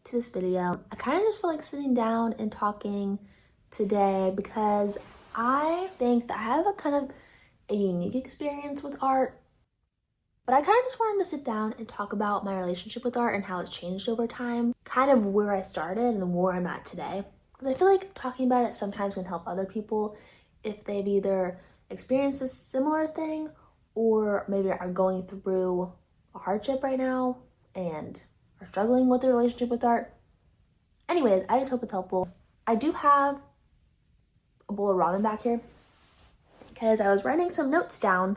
to this video. I kind of just feel like sitting down and talking today because I think that I have a kind of a unique experience with art, but I kind of just wanted to sit down and talk about my relationship with art and how it's changed over time, kind of where I started and where I'm at today. Because I feel like talking about it sometimes can help other people if they've either experienced a similar thing or maybe are going through a hardship right now and are struggling with their relationship with art. Anyways, I just hope it's helpful. I do have a bowl of ramen back here because I was writing some notes down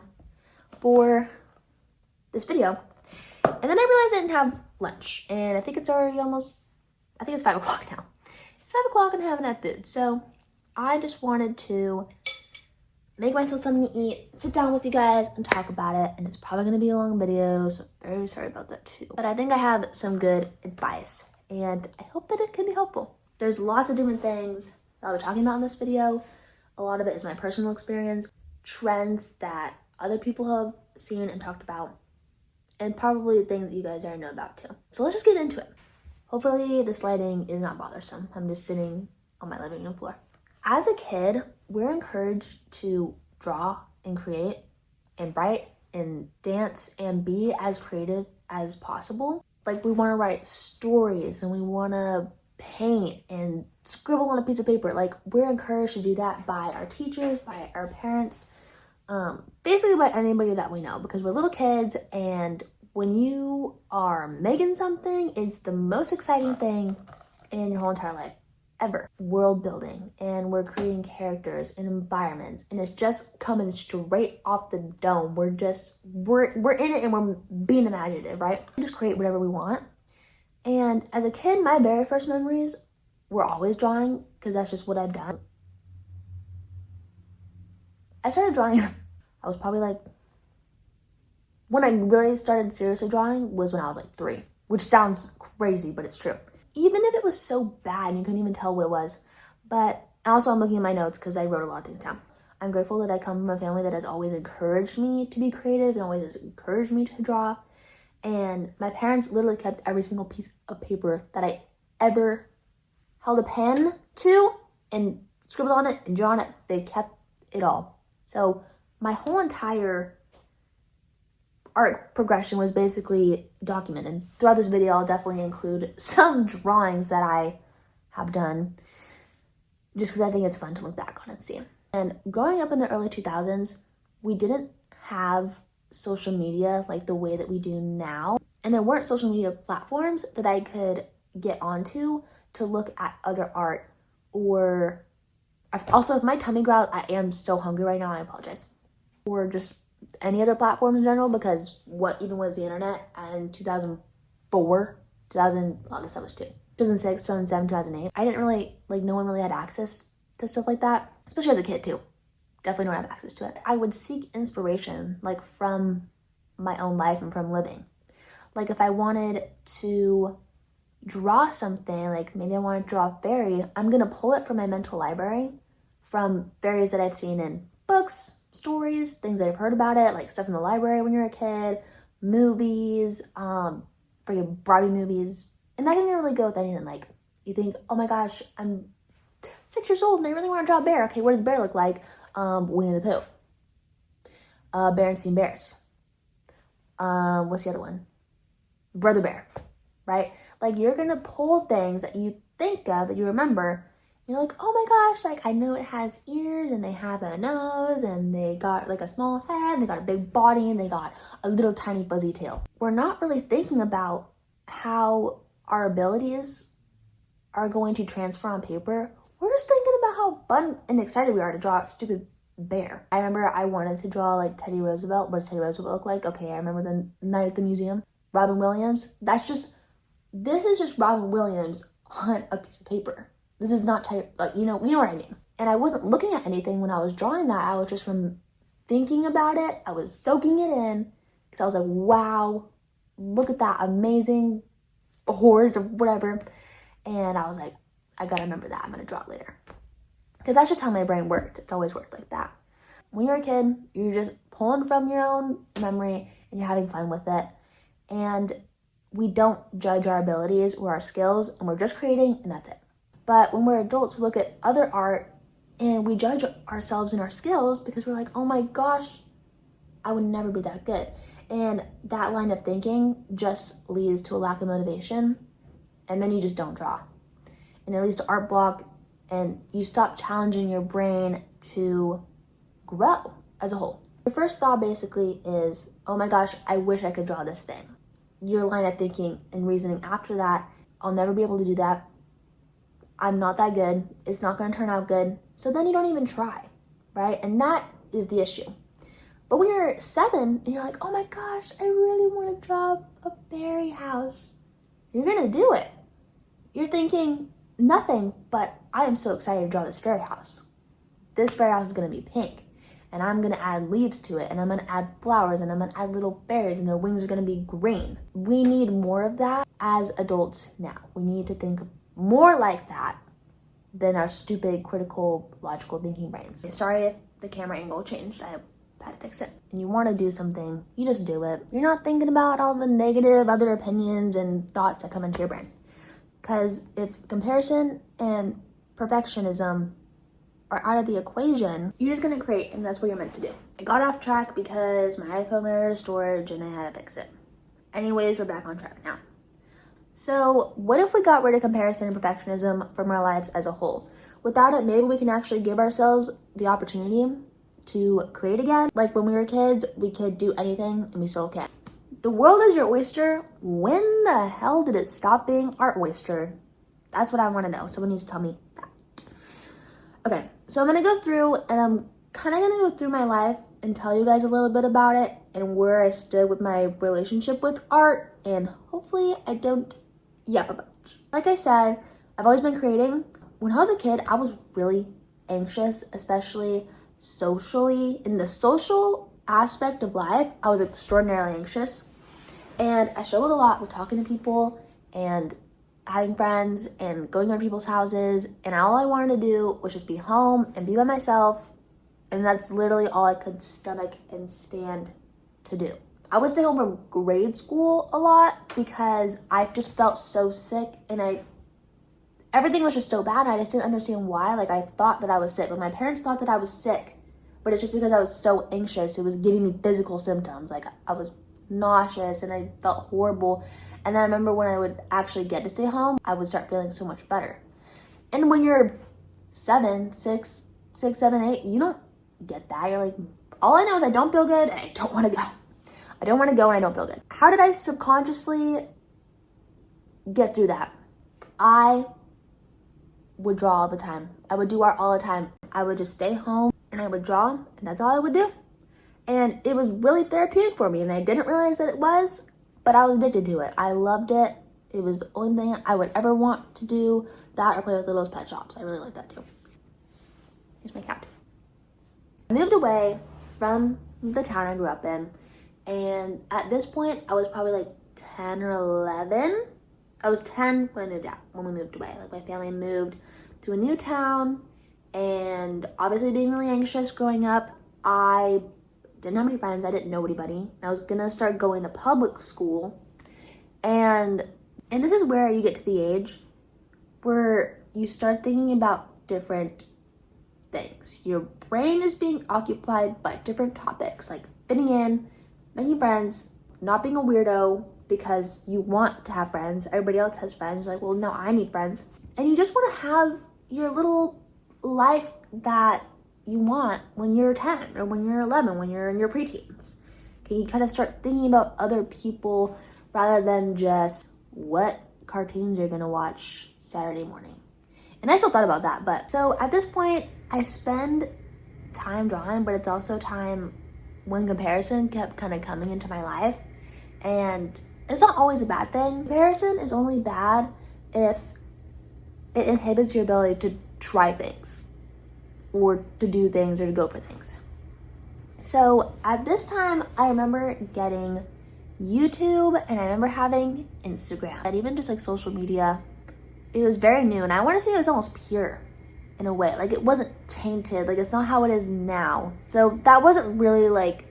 for this video, and then I realized I didn't have lunch, and I think it's already I think it's 5 o'clock now. It's 5 o'clock and I haven't had food, so I just wanted to make myself something to eat, sit down with you guys and talk about it, and it's probably going to be a long video, so I'm very sorry about that too. But I think I have some good advice, and I hope that it can be helpful. There's lots of different things that I'll be talking about in this video. A lot of it is my personal experience, trends that other people have seen and talked about, and probably things that you guys already know about too. So let's just get into it. Hopefully this lighting is not bothersome. I'm just sitting on my living room floor. As a kid, we're encouraged to draw and create and write and dance and be as creative as possible. Like, we want to write stories and we want to paint and scribble on a piece of paper. Like, we're encouraged to do that by our teachers, by our parents, basically by anybody that we know, because we're little kids, and when you are making something, it's the most exciting thing in your whole entire life ever. World building, and we're creating characters and environments, and it's just coming straight off the dome. We're in it and we're being imaginative, right? We just create whatever we want. And as a kid, my very first memories were always drawing, because that's just what I've done. I started drawing, I was probably like, when I really started seriously drawing was when I was like 3, which sounds crazy, but it's true. Even if it was so bad and you couldn't even tell what it was. But also I'm looking at my notes because I wrote a lot of things down. I'm grateful that I come from a family that has always encouraged me to be creative and always has encouraged me to draw. And my parents literally kept every single piece of paper that I ever held a pen to and scribbled on it and drawn it. They kept it all. So my whole entire art progression was basically documented. Throughout this video, I'll definitely include some drawings that I have done, just because I think it's fun to look back on and see. And growing up in the early 2000s, we didn't have social media like the way that we do now. And there weren't social media platforms that I could get onto to look at other art, or also if my tummy growled, I am so hungry right now, I apologize. Or just any other platform in general, because what even was the internet in 2004, I guess I was 2, 2006, 2007, 2008. I didn't really, no one really had access to stuff like that, especially as a kid too. Definitely don't have access to it. I would seek inspiration, from my own life and from living. If I wanted to draw something, maybe I want to draw a fairy, I'm going to pull it from my mental library, from fairies that I've seen in books, stories, things that I've heard about it, stuff in the library when you're a kid, movies, freaking Barbie movies. And that can really go with anything. You think, oh my gosh, I'm 6 years old and I really want to draw a bear. Okay, what does a bear look like? Winnie the Pooh. Berenstain Bears. What's the other one? Brother Bear, right? You're gonna pull things that you think of, that you remember. You're like, oh my gosh, I know it has ears and they have a nose and they got a small head, they got a big body, and they got a little tiny fuzzy tail. We're not really thinking about how our abilities are going to transfer on paper. We're just thinking about how fun and excited we are to draw a stupid bear. I remember I wanted to draw Teddy Roosevelt. What does Teddy Roosevelt look like? Okay, I remember the night at the museum. Robin Williams. This is just Robin Williams on a piece of paper. This is not you know what I mean. And I wasn't looking at anything when I was drawing that. I was just thinking about it. I was soaking it in, because I was like, wow, look at that amazing horse or whatever. And I was like, I gotta remember that. I'm gonna draw it later. Because that's just how my brain worked. It's always worked like that. When you're a kid, you're just pulling from your own memory and you're having fun with it. And we don't judge our abilities or our skills, and we're just creating, and that's it. But when we're adults, we look at other art and we judge ourselves and our skills because we're like, oh my gosh, I would never be that good. And that line of thinking just leads to a lack of motivation, and then you just don't draw. And it leads to art block, and you stop challenging your brain to grow as a whole. Your first thought basically is, oh my gosh, I wish I could draw this thing. Your line of thinking and reasoning after that, I'll never be able to do that. I'm not that good. It's not going to turn out good. So then you don't even try, right? And that is the issue. But when you're 7 and you're like, oh my gosh, I really want to draw a fairy house, you're going to do it. You're thinking nothing, but I am so excited to draw this fairy house. This fairy house is going to be pink, and I'm going to add leaves to it, and I'm going to add flowers, and I'm going to add little berries, and their wings are going to be green. We need more of that as adults now. We need to think more like that than our stupid, critical, logical thinking brains. Sorry if the camera angle changed. I had to fix it. And you want to do something, you just do it. You're not thinking about all the negative other opinions and thoughts that come into your brain. Because if comparison and perfectionism are out of the equation, you're just going to create, and that's what you're meant to do. I got off track because my iPhone ran out of storage and I had to fix it. Anyways, we're back on track now. So what if we got rid of comparison and perfectionism from our lives as a whole? Without it, maybe we can actually give ourselves the opportunity to create again. Like when we were kids, we could do anything and we still can. The world is your oyster. When the hell did it stop being our oyster? That's what I want to know. Someone needs to tell me that. Okay, so I'm going to go through, and I'm kind of going to go through my life and tell you guys a little bit about it and where I stood with my relationship with art, and hopefully I don't yap a bunch. Like I said, I've always been creating. When I was a kid, I was really anxious, especially socially. In the social aspect of life, I was extraordinarily anxious, and I struggled a lot with talking to people and having friends and going to people's houses, and all I wanted to do was just be home and be by myself, and that's literally all I could stomach and stand to do. I would stay home from grade school a lot because I just felt so sick, and everything was just so bad. I just didn't understand why. Like, I thought that I was sick, but my parents thought that I was sick, but it's just because I was so anxious. It was giving me physical symptoms. Like, I was nauseous and I felt horrible. And then I remember when I would actually get to stay home, I would start feeling so much better. And when you're 7, 6, 7, 8, you don't get that. You're like, all I know is I don't feel good and I don't want to go. I don't want to go and I don't feel good. How did I subconsciously get through that? I would draw all the time. I would do art all the time. I would just stay home and I would draw, and that's all I would do. And it was really therapeutic for me, and I didn't realize that it was, but I was addicted to it. I loved it. It was the only thing I would ever want to do, that or play with Little's Pet Shops. I really like that too. Here's my cat. I moved away from the town I grew up in, and at this point, I was probably like 10 or 11. I was 10 when I moved out, when we moved away. Like, my family moved to a new town, and obviously being really anxious growing up, I didn't have any friends. I didn't know anybody. I was gonna start going to public school, and this is where you get to the age where you start thinking about different things. Your brain is being occupied by different topics, like fitting in, making friends, not being a weirdo because you want to have friends. Everybody else has friends. You're like, well, no, I need friends. And you just want to have your little life that you want when you're 10 or when you're 11, when you're in your preteens. Okay, you kind of start thinking about other people rather than just what cartoons you're gonna watch Saturday morning. And I still thought about that, but so at this point, I spend time drawing, but it's also time when comparison kept kind of coming into my life. And it's not always a bad thing. Comparison is only bad if it inhibits your ability to try things or to do things or to go for things. So at this time, I remember getting YouTube, and I remember having Instagram, and even just like social media. It was very new, and I want to say it was almost pure in a way. Like, it wasn't tainted. Like, it's not how it is now. So that wasn't really like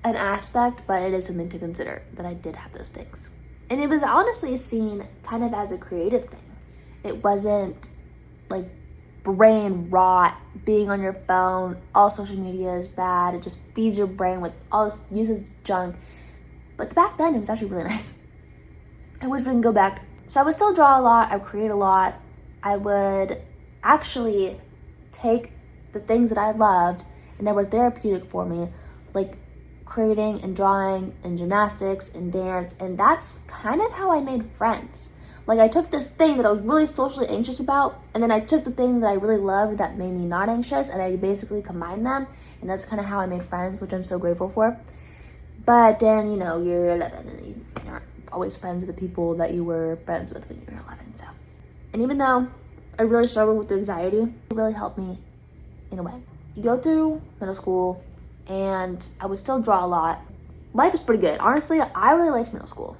an aspect, but it is something to consider that I did have those things. And it was honestly seen kind of as a creative thing. It wasn't like brain rot, being on your phone, all social media is bad. It just feeds your brain with all this useless junk. But back then, it was actually really nice. I wish we can go back. So I would still draw a lot. I would create a lot. I would actually take the things that I loved and that were therapeutic for me, like creating and drawing and gymnastics and dance. And that's kind of how I made friends. Like, I took this thing that I was really socially anxious about, and then I took the things that I really loved that made me not anxious, and I basically combined them, and that's kind of how I made friends, which I'm so grateful for. But then, you know, you're 11, and you aren't always friends with the people that you were friends with when you were 11, so. And even though I really struggled with anxiety, it really helped me in a way. You go through middle school, and I would still draw a lot. Life was pretty good. Honestly, I really liked middle school.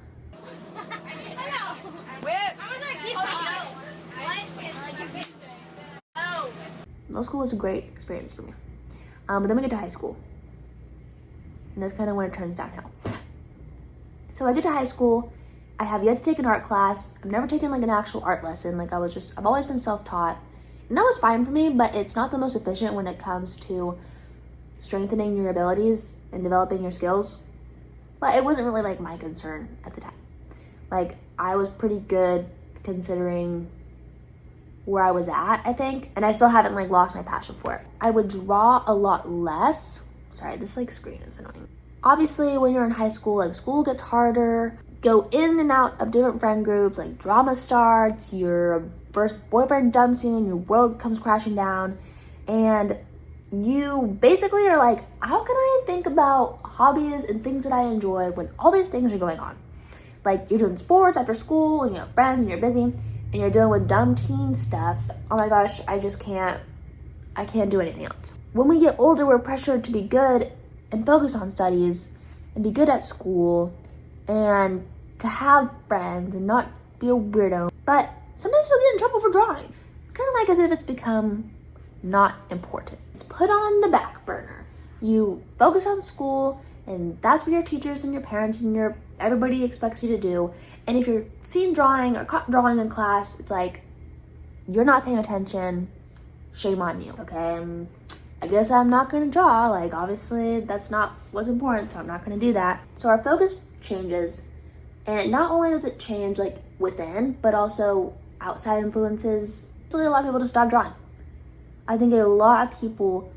Middle school was a great experience for me. But then we get to high school. And that's kind of when it turns downhill. So I get to high school. I have yet to take an art class. I've never taken like an actual art lesson. Like I've always been self-taught. And that was fine for me, but it's not the most efficient when it comes to strengthening your abilities and developing your skills. But it wasn't really like my concern at the time. Like, I was pretty good considering where I was at, I think, and I still haven't like lost my passion for it. I would draw a lot less. Sorry, this like screen is annoying. Obviously, when you're in high school, like school gets harder, go in and out of different friend groups, like drama starts, your first boyfriend dumps you and your world comes crashing down, and you basically are like, how can I think about hobbies and things that I enjoy when all these things are going on? Like, you're doing sports after school, and you have friends, and you're busy, and you're dealing with dumb teen stuff. Oh my gosh, I can't do anything else. When we get older, we're pressured to be good and focus on studies and be good at school and to have friends and not be a weirdo. But sometimes you'll get in trouble for drawing. It's kind of like as if it's become not important. It's put on the back burner. You focus on school, and that's what your teachers and your parents and everybody expects you to do. And if you're seen drawing or caught drawing in class, it's like, you're not paying attention, shame on you, okay? I guess I'm not gonna draw. Like, obviously that's not what's important, so I'm not gonna do that. So our focus changes, and not only does it change like within, but also outside influences. It's a lot of people to stop drawing. I think a lot of people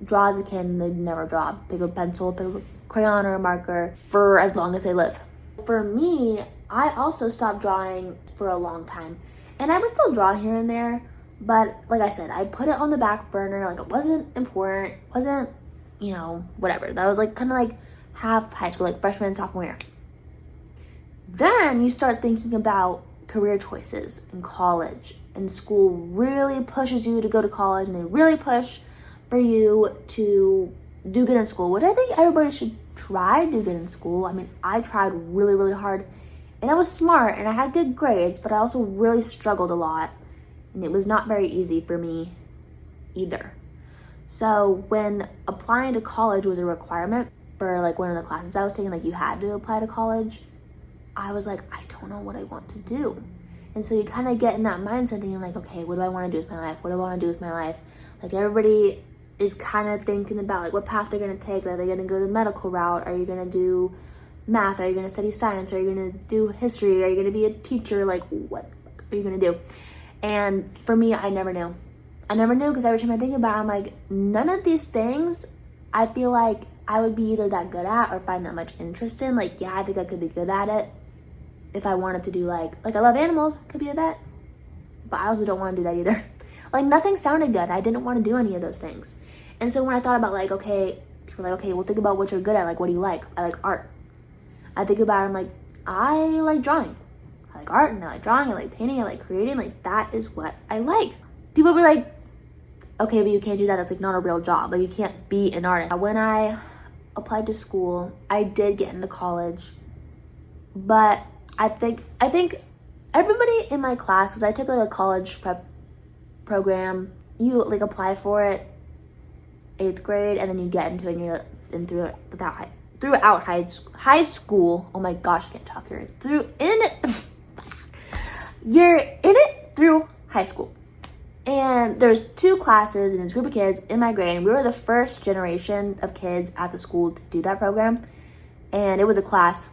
draw as a kid and they never draw. Pick a pencil, pick a crayon or a marker for as long as they live. For me, I also stopped drawing for a long time. And I would still draw here and there, but like I said, I put it on the back burner. Like, it wasn't important, wasn't, whatever. That was like kind of like half high school, like freshman and sophomore year. Then you start thinking about career choices in college, and school really pushes you to go to college, and they really push for you to do good in school, which I think everybody should try to do good in school. I mean, I tried really, really hard, and I was smart, and I had good grades, but I also really struggled a lot, and it was not very easy for me either. So when applying to college was a requirement for like one of the classes I was taking, like you had to apply to college, I was like, I don't know what I want to do. And so you kind of get in that mindset thinking like, okay, what do I want to do with my life? What do I want to do with my life? Like, everybody is kind of thinking about like what path they're going to take. Are they going to go the medical route? Are you going to do math? Are you going to study science? Are you going to do history? Are you going to be a teacher? Like, what are you going to do? And for me, I never knew. I never knew, because every time I think about it, I'm like, none of these things I feel like I would be either that good at or find that much interest in. Like, yeah, I think I could be good at it if I wanted to do like I love animals, could be a vet, but I also don't want to do that either. Like, nothing sounded good. I didn't want to do any of those things. And so when I thought about like, okay, people are like, okay, well, think about what you're good at. Like, what do you like? I like art. I think about it, I'm like, I like drawing. I like art, and I like drawing, I like painting, I like creating. Like, that is what I like. People be like, okay, but you can't do that. That's like not a real job. Like, you can't be an artist. When I applied to school, I did get into college, but I think everybody in my class, because I took like a college prep program, you like apply for it 8th grade, and then you get into it, and you're in through throughout high school. Oh my gosh, I can't talk here. You're in it through high school. And there's 2 classes and there's a group of kids in my grade. And we were the first generation of kids at the school to do that program. And it was a class.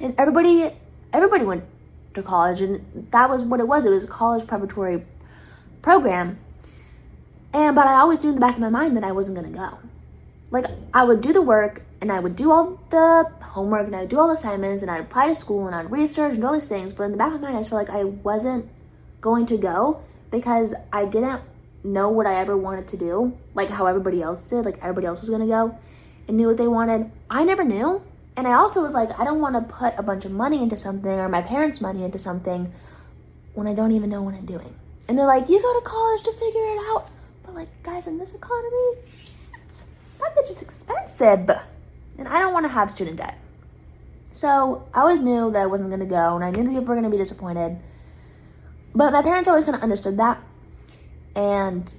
And everybody went to college, and that was what it was. It was a college preparatory program. But I always knew in the back of my mind that I wasn't gonna go. Like, I would do the work, and I would do all the homework, and I would do all the assignments, and I'd apply to school, and I'd research and do all these things. But in the back of my mind, I just felt like I wasn't going to go because I didn't know what I ever wanted to do, like how everybody else did. Like, everybody else was gonna go and knew what they wanted. I never knew. And I also was like, I don't want to put a bunch of money into something, or my parents' money into something, when I don't even know what I'm doing. And they're like, you go to college to figure it out. But like, guys, in this economy, shit, that bitch is expensive. And I don't want to have student debt. So I always knew that I wasn't going to go, and I knew that people were going to be disappointed. But my parents always kind of understood that. And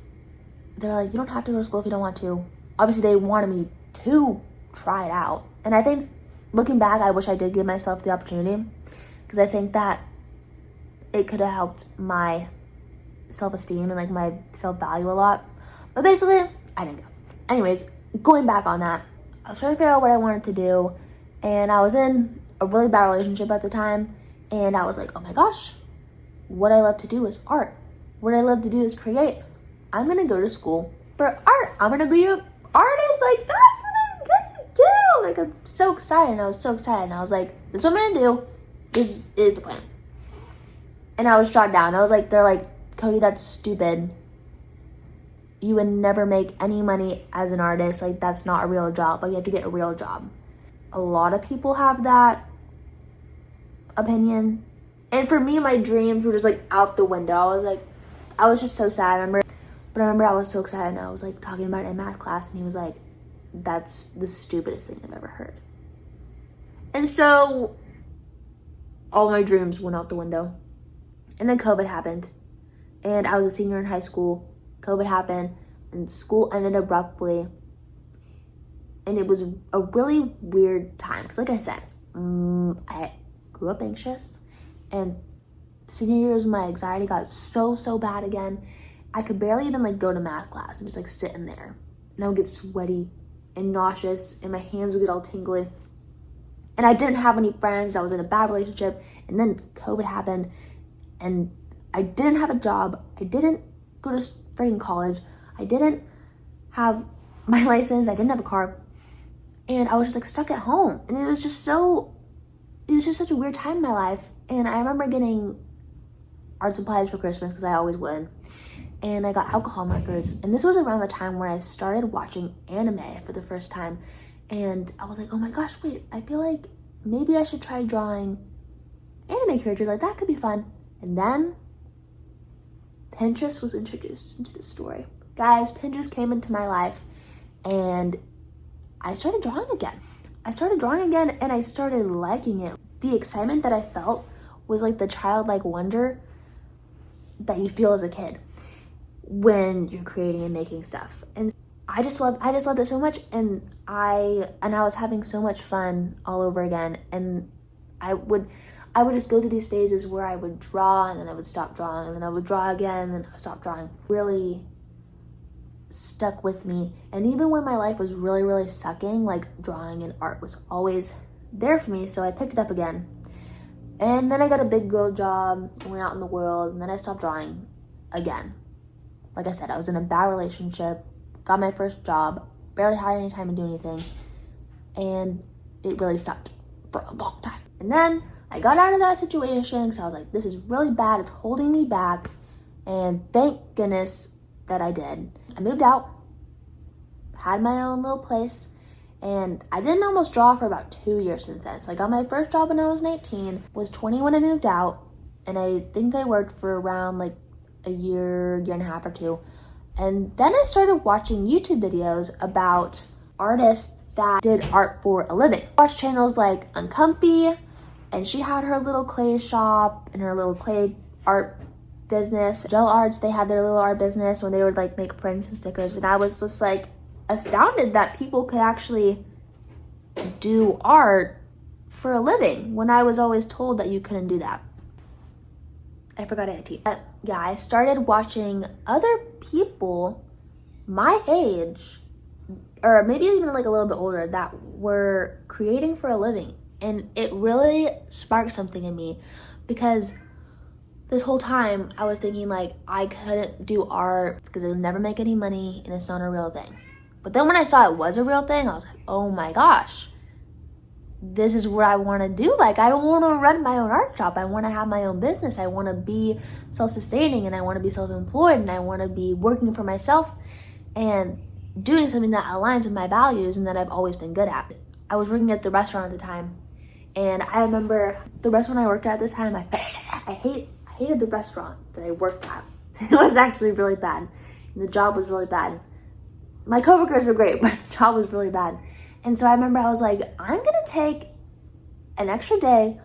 they're like, you don't have to go to school if you don't want to. Obviously, they wanted me to try it out. And I think, looking back, I wish I did give myself the opportunity, because I think that it could have helped my self-esteem and like my self-value a lot. But basically, I didn't go. Anyways, going back on that, I was trying to figure out what I wanted to do, and I was in a really bad relationship at the time, and I was like, oh my gosh, what I love to do is art. What I love to do is create. I'm gonna go to school for art. I'm gonna be an artist. Like, that's what I'm gonna do. Like, I'm so excited, and I was so excited, and I was like, this is what I'm gonna do. This is the plan. And I was shot down. I was like, they're like, Cody, that's stupid. You would never make any money as an artist. Like, that's not a real job. Like, you have to get a real job. A lot of people have that opinion. And for me, my dreams were just like out the window. I was just so sad. I remember I was so excited, and I was like talking about it in math class, and he was like, that's the stupidest thing I've ever heard. And so all my dreams went out the window. And then COVID happened. And I was a senior in high school. COVID happened, and school ended abruptly. And it was a really weird time. Because like I said, I grew up anxious. And senior year was my anxiety got so bad again. I could barely even like go to math class and just like sit in there. And I would get sweaty and nauseous, and my hands would get all tingly. And I didn't have any friends. I was in a bad relationship. And then COVID happened, and I didn't have a job. I didn't go to freaking college. I didn't have my license. I didn't have a car. And I was just like stuck at home. And it was just such a weird time in my life. And I remember getting art supplies for Christmas, because I always would. And I got alcohol markers. And this was around the time where I started watching anime for the first time. And I was like, oh my gosh, wait, I feel like maybe I should try drawing anime characters. Like, that could be fun. And then Pinterest was introduced into the story. Guys, Pinterest came into my life, and I started drawing again. And I started liking it. The excitement that I felt was like the childlike wonder that you feel as a kid when you're creating and making stuff. And I just loved it so much, and I was having so much fun all over again. And I would just go through these phases where I would draw, and then I would stop drawing, and then I would draw again, and then I would stop drawing. Really stuck with me. And even when my life was really, really sucking, like, drawing and art was always there for me, so I picked it up again. And then I got a big girl job, went out in the world, and then I stopped drawing again. Like I said, I was in a bad relationship, got my first job, barely had any time to do anything, and it really sucked for a long time. And then I got out of that situation because I was like, this is really bad, it's holding me back, and thank goodness that I did. I moved out, had my own little place, and I didn't almost draw for about 2 years since then. So I got my first job when I was 19, was 20 when I moved out, and I think I worked for around like a year and a half or two. And then I started watching YouTube videos about artists that did art for a living. I watched channels like Uncomfy, and she had her little clay shop and her little clay art business. Gel Arts, they had their little art business when they would like make prints and stickers. And I was just like astounded that people could actually do art for a living when I was always told that you couldn't do that. I forgot I had tea. Yeah, I started watching other people my age, or maybe even like a little bit older, that were creating for a living. And it really sparked something in me, because this whole time I was thinking like I couldn't do art because it'll never make any money and it's not a real thing. But then when I saw it was a real thing, I was like, oh my gosh, this is what I want to do. Like, I want to run my own art shop. I want to have my own business. I want to be self-sustaining, and I want to be self-employed, and I want to be working for myself and doing something that aligns with my values and that I've always been good at. I was working at the restaurant at the time, and I remember the restaurant I worked at this time, I hated the restaurant that I worked at. It was actually really bad. And the job was really bad. My coworkers were great, but the job was really bad. And so I remember I was like, I'm going to take an extra day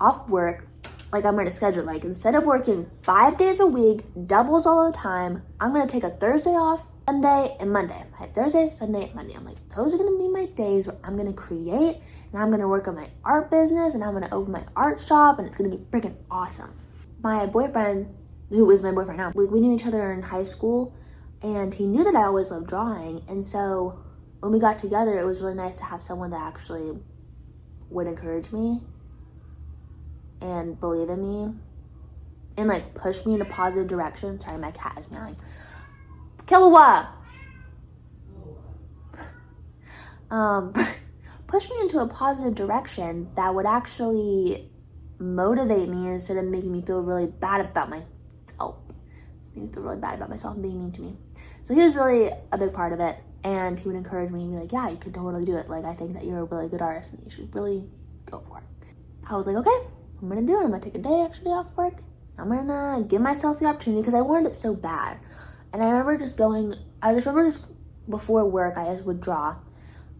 off work. Like, I'm going to schedule, like, instead of working 5 days a week, doubles all the time, I'm going to take a Thursday off, Sunday and Monday. I had Thursday, Sunday, and Monday. I'm like, those are going to be my days where I'm going to create, and I'm going to work on my art business, and I'm going to open my art shop, and it's going to be freaking awesome. My boyfriend, who is my boyfriend now, we knew each other in high school, and he knew that I always loved drawing. And so when we got together, it was really nice to have someone that actually would encourage me and believe in me and like push me in a positive direction. Sorry, my cat is meowing. Kilowa! Push me into a positive direction that would actually motivate me instead of making me feel really bad about myself. Making me feel really bad about myself and being mean to me. So he was really a big part of it, and he would encourage me and be like, yeah, you could totally do it. Like, I think that you're a really good artist and you should really go for it. I was like, okay, I'm gonna do it. I'm gonna take a day actually off work. I'm gonna give myself the opportunity because I wanted it so bad. And I remember just before work, I just would draw,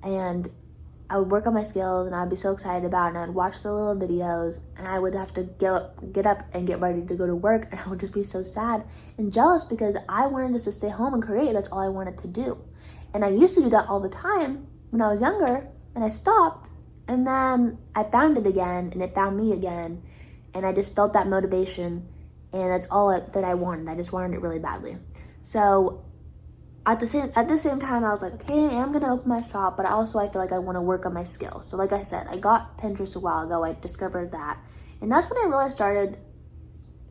and I would work on my skills, and I'd be so excited about it, and I'd watch the little videos, and I would have to get up and get ready to go to work, and I would just be so sad and jealous because I wanted just to stay home and create. That's all I wanted to do. And I used to do that all the time when I was younger, and I stopped, and then I found it again, and it found me again, and I just felt that motivation, and that's all that I wanted. I just wanted it really badly. So at the same time, I was like, okay, I am gonna open my shop, but also I feel like I want to work on my skills. So like I said, I got Pinterest a while ago. I discovered that, and that's when I really started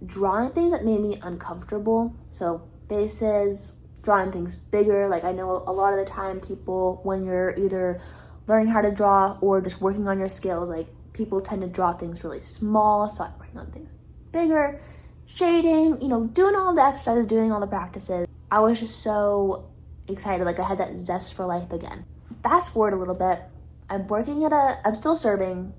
drawing things that made me uncomfortable. So faces, drawing things bigger. Like, I know a lot of the time people, when you're either learning how to draw or just working on your skills, like, people tend to draw things really small. So I'm working on things bigger, shading, doing all the exercises, doing all the practices. I was just so excited. Like, I had that zest for life again. Fast forward a little bit. I'm still serving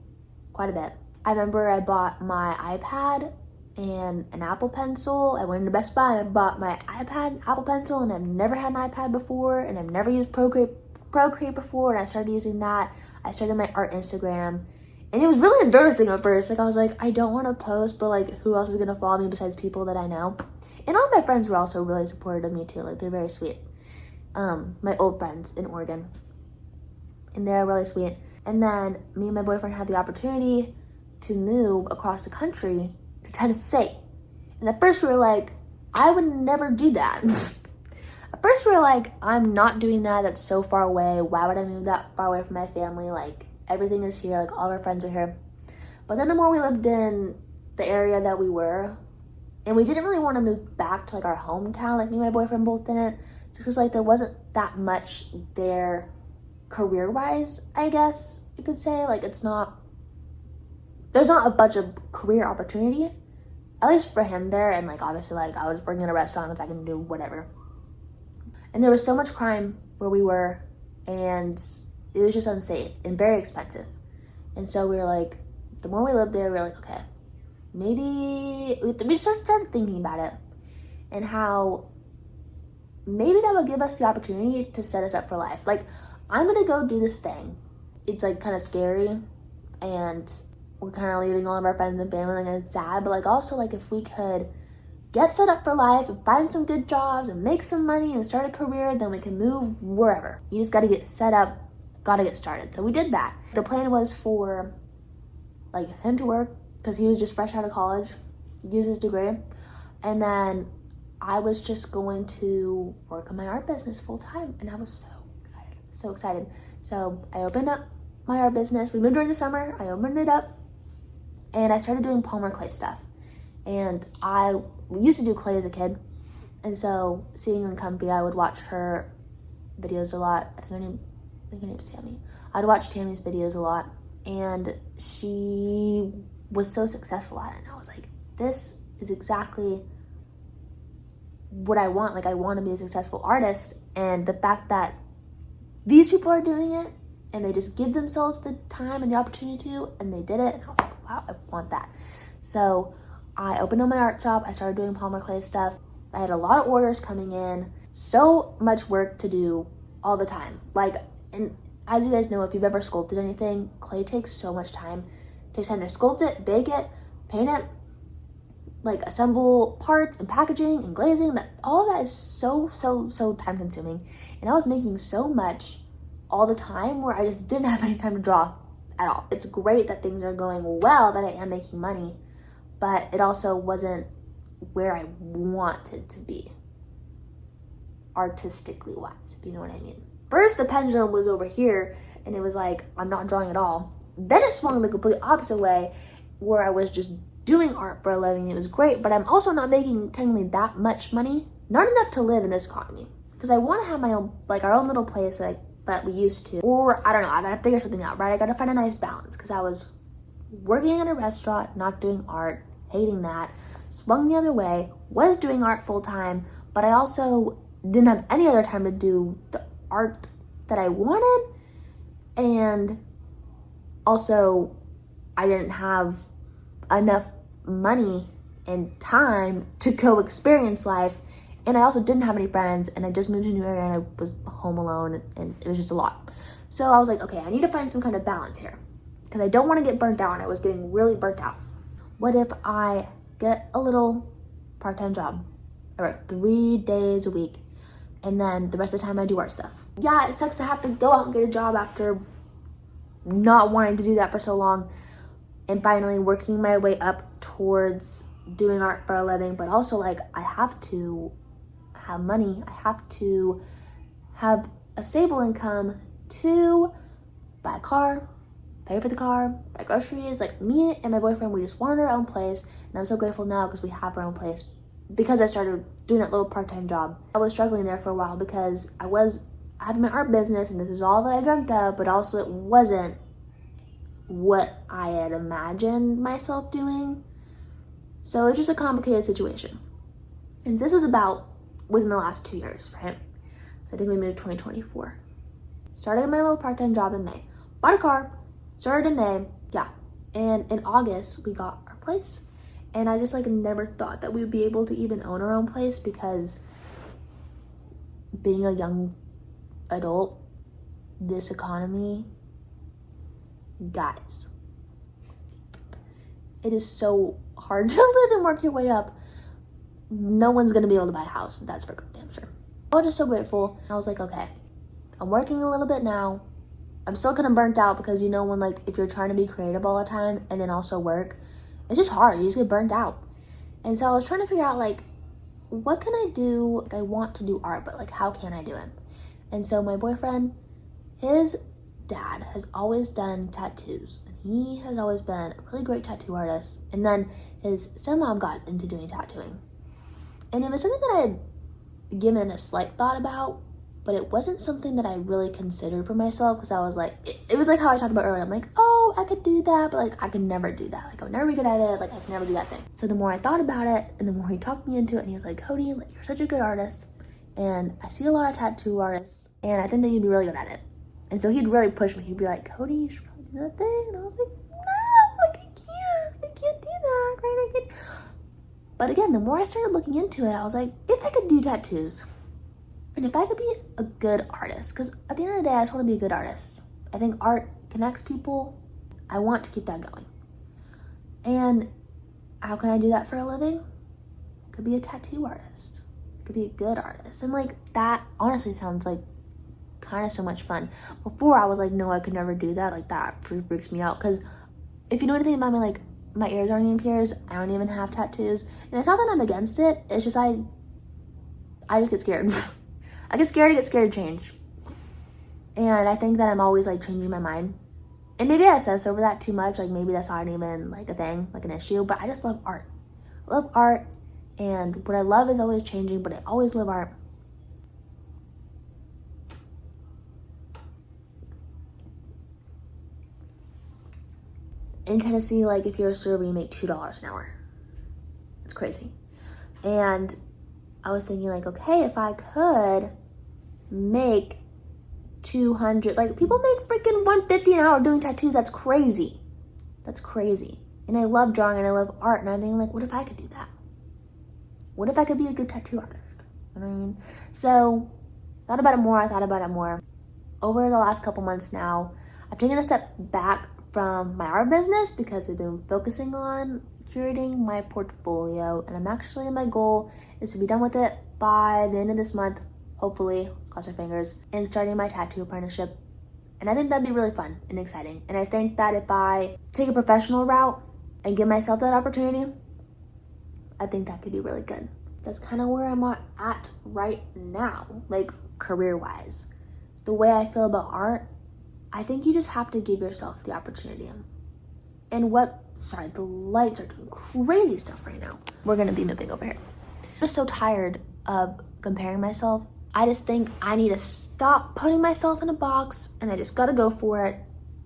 quite a bit. I remember I bought my iPad and an Apple Pencil. I went into Best Buy and I bought my iPad, Apple Pencil, and I've never had an iPad before, and I've never used Procreate before, and I started using that. I started my art Instagram, and it was really embarrassing at first. Like, I was like, I don't want to post, but like, who else is gonna follow me besides people that I know? And all my friends were also really supportive of me too. Like, they're very sweet. My old friends in Oregon, and they're really sweet. And then me and my boyfriend had the opportunity to move across the country to Tennessee. And at first we were like, I would never do that. At first we were like, I'm not doing that. That's so far away. Why would I move that far away from my family? Like, everything is here. Like, all of our friends are here. But then the more we lived in the area that we were, and we didn't really want to move back to like our hometown. Like, me and my boyfriend both didn't, just because like there wasn't that much there career-wise, I guess you could say. Like, there's not a bunch of career opportunity, at least for him there. And like, obviously, like, I was working in a restaurant because I can do whatever. And there was so much crime where we were, and it was just unsafe and very expensive. And so we were like, the more we lived there, we were like, okay, maybe we started thinking about it and how maybe that would give us the opportunity to set us up for life. Like, I'm gonna go do this thing. It's like kind of scary, and we're kind of leaving all of our friends and family, and it's sad, but like, also, like, if we could get set up for life and find some good jobs and make some money and start a career, then we can move wherever. You just got to get set up gotta get started. So we did that. The plan was for like him to work because he was just fresh out of college, use his degree, and then I was just going to work on my art business full time, and I was so excited. So I opened up my art business. We moved during the summer. I opened it up, and I started doing polymer clay stuff. And I used to do clay as a kid, and so seeing on Comfy, I would watch her videos a lot. I think her name is Tammy. I'd watch Tammy's videos a lot, and she was so successful at it. And I was like, this is exactly what I want. Like, I want to be a successful artist, and the fact that these people are doing it and they just give themselves the time and the opportunity to, and they did it, and I was like, wow, I want that. So I opened up my art shop. I started doing polymer clay stuff. I had a lot of orders coming in, so much work to do all the time. Like, and as you guys know, if you've ever sculpted anything, clay takes so much time. It takes time to sculpt it, bake it, paint it, like assemble parts and packaging and glazing. That all that is so time consuming. And I was making so much all the time where I just didn't have any time to draw at all. It's great that things are going well, that I am making money, but it also wasn't where I wanted to be, artistically wise, if you know what I mean. First, the pendulum was over here, and it was like, I'm not drawing at all. Then it swung the complete opposite way, where I was just doing art for a living. It was great, but I'm also not making technically that much money, not enough to live in this economy, because I want to have my own, like our own little place that we used to, or I don't know, I gotta figure something out, right? I gotta find a nice balance, because I was working in a restaurant, not doing art, hating that, swung the other way, was doing art full time, but I also didn't have any other time to do the art that I wanted, and also I didn't have enough money and time to go experience life, and I also didn't have any friends, and I just moved to a new area, and I was home alone, and it was just a lot. So I was like, okay, I need to find some kind of balance here, because I don't want to get burnt out, and I was getting really burnt out. What if I get a little part-time job, I work 3 days a week, and then the rest of the time I do art stuff? Yeah, it sucks to have to go out and get a job after not wanting to do that for so long, and finally working my way up towards doing art for a living, but also like I have to have money. I have to have a stable income to buy a car, pay for the car, buy groceries. Like, me and my boyfriend, we just wanted our own place, and I'm so grateful now because we have our own place, because I started doing that little part-time job. I was struggling there for a while because I had my art business, and this is all that I dreamt of, but also it wasn't what I had imagined myself doing. So it's just a complicated situation. And this was about within the last 2 years, right? So I think we moved 2024. Started my little part-time job in May. Bought a car, started in May, yeah. And in August, we got our place. And I just like never thought that we would be able to even own our own place, because being a young adult, this economy, guys, it is so hard to live and work your way up. No one's gonna be able to buy a house, that's for damn sure. I was just so grateful. I was like, okay, I'm working a little bit now. I'm still kind of burnt out, because you know when, like, if you're trying to be creative all the time and then also work, it's just hard. You just get burnt out. And so I was trying to figure out, like, what can I do? Like, I want to do art, but like, how can I do it? And so my boyfriend, his dad has always done tattoos, and he has always been a really great tattoo artist. And then his stepmom got into doing tattooing, and it was something that I had given a slight thought about, but it wasn't something that I really considered for myself, because I was like, it was like how I talked about earlier. I'm like, oh, I could do that, but like I could never do that. Like I would never be good at it. Like I could never do that thing. So the more I thought about it, and the more he talked me into it, and he was like, Cody, like, you're such a good artist, and I see a lot of tattoo artists, and I think that you'd be really good at it. And so he'd really push me. He'd be like, Cody, you should probably do that thing. And I was like, no, like I can't do that, right? But again, the more I started looking into it, I was like, if I could do tattoos, and if I could be a good artist, because at the end of the day, I just want to be a good artist. I think art connects people. I want to keep that going. And how can I do that for a living? I could be a tattoo artist. I could be a good artist. And like, that honestly sounds like kind of so much fun. Before I was like, no, I could never do that. Like that freaks me out. Because if you know anything about me, like my ears aren't even pierced. I don't even have tattoos. And it's not that I'm against it. It's just I just get scared. I get scared to change. And I think that I'm always like changing my mind. And maybe I obsess over that too much. Like maybe that's not even like a thing, like an issue. But I just love art. I love art. And what I love is always changing, but I always love art. In Tennessee, like if you're a server, you make $2 an hour. It's crazy. And I was thinking like, okay, if I could make 200, like people make freaking $150 an hour doing tattoos. That's crazy. That's crazy. And I love drawing and I love art. And I'm thinking like, what if I could do that? What if I could be a good tattoo artist? You know what I mean? So thought about it more. Over the last couple months now, I've taken a step back from my art business because I've been focusing on curating my portfolio, and my goal is to be done with it by the end of this month, hopefully, cross our fingers, and starting my tattoo apprenticeship. And I think that'd be really fun and exciting. And I think that if I take a professional route and give myself that opportunity, I think that could be really good. That's kind of where I'm at right now, like career-wise. The way I feel about art, I think you just have to give yourself the opportunity. And the lights are doing crazy stuff right now. We're gonna be moving over here. I'm just so tired of comparing myself. I just think I need to stop putting myself in a box and I just gotta go for it.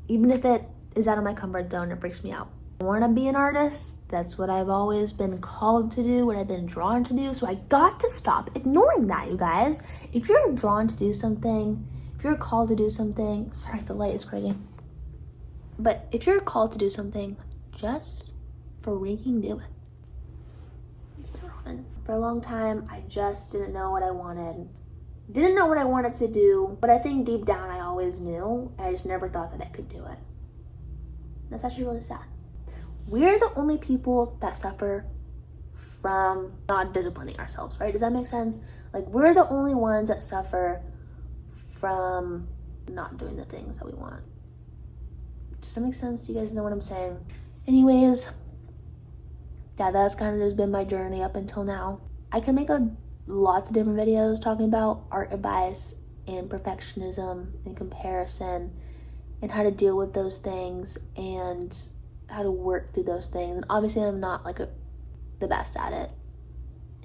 Even if it is out of my comfort zone, it freaks me out. I wanna be an artist. That's what I've always been called to do, what I've been drawn to do. So I got to stop ignoring that, you guys. If you're drawn to do something, if you're called to do something, sorry, the light is crazy. But if you're called to do something, just freaking do it. For a long time, I just didn't know what I wanted. Didn't know what I wanted to do, but I think deep down I always knew, and I just never thought that I could do it. That's actually really sad. We're the only people that suffer from not disciplining ourselves, right? Does that make sense? Like, we're the only ones that suffer from not doing the things that we want. Does that make sense? Do you guys know what I'm saying? Anyways, yeah, that's kind of just been my journey up until now. I can make lots of different videos talking about art advice and perfectionism and comparison and how to deal with those things and how to work through those things. And obviously I'm not like the best at it,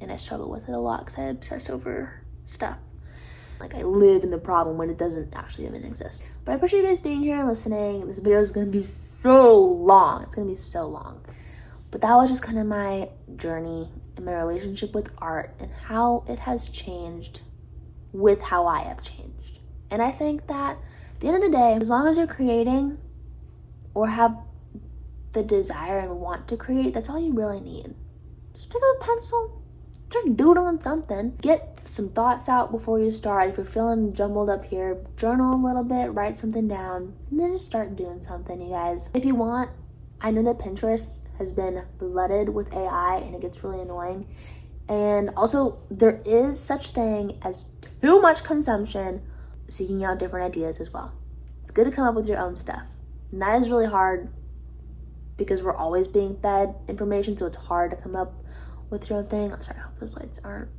and I struggle with it a lot because I obsess over stuff. Like I live in the problem when it doesn't actually even exist. But I appreciate you guys being here and listening. This video is going to be so long. It's going to be so long. But that was just kind of my journey in my relationship with art and how it has changed with how I have changed. And I think that at the end of the day, as long as you're creating or have the desire and want to create, that's all you really need. Just pick up a pencil, start doodling something. Get some thoughts out before you start. If you're feeling jumbled up here, journal a little bit, write something down, and then just start doing something, you guys. If you want, I know that Pinterest has been flooded with AI and it gets really annoying. And also, there is such thing as too much consumption, seeking out different ideas as well. It's good to come up with your own stuff. And that is really hard because we're always being fed information, so it's hard to come up with your own thing. I'm sorry, I hope those lights aren't.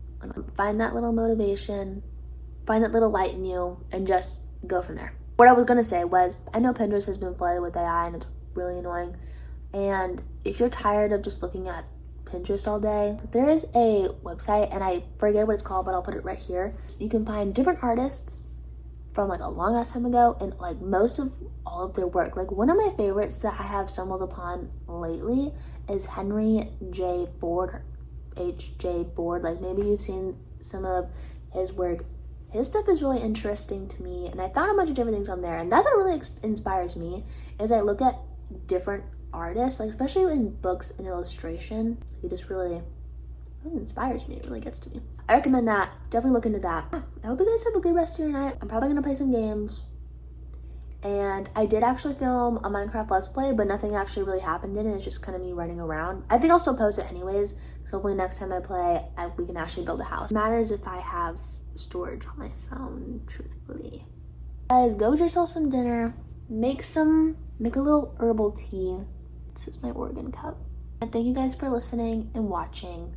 Find that little motivation, find that little light in you, and just go from there. What I was gonna say was, I know Pinterest has been flooded with AI and it's really annoying. And if you're tired of just looking at Pinterest all day, there is a website, and I forget what it's called, but I'll put it right here. You can find different artists from like a long ass time ago and like most of all of their work. Like one of my favorites that I have stumbled upon lately is Henry J. Ford, or H.J. Ford. Like maybe you've seen some of his work. His stuff is really interesting to me, and I found a bunch of different things on there, and that's what really inspires me is I look at different artists, like especially in books and illustration. It just really inspires me. It really gets to me. I recommend that. Definitely look into that. I hope you guys have a good rest of your night. I'm probably gonna play some games, and I did actually film a Minecraft Let's Play, but nothing actually really happened in it. It's just kind of me running around. I think I'll still post it anyways, so hopefully next time I play, we can actually build a house. It matters if I have storage on my phone, truthfully. Guys, go get yourself some dinner. Make a little herbal tea. This is my organ cup. And thank you guys for listening and watching.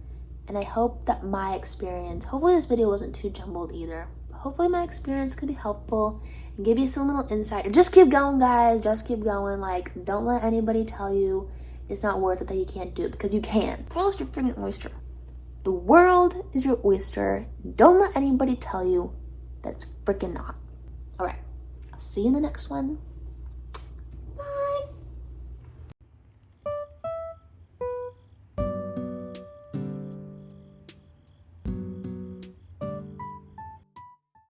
And I hope that my experience, hopefully this video wasn't too jumbled either. Hopefully my experience could be helpful and give you some little insight. Or just keep going, guys. Just keep going. Like, don't let anybody tell you it's not worth it, that you can't do it, because you can. The world's your freaking oyster. The world is your oyster. Don't let anybody tell you that's freaking not. All right. I'll see you in the next one.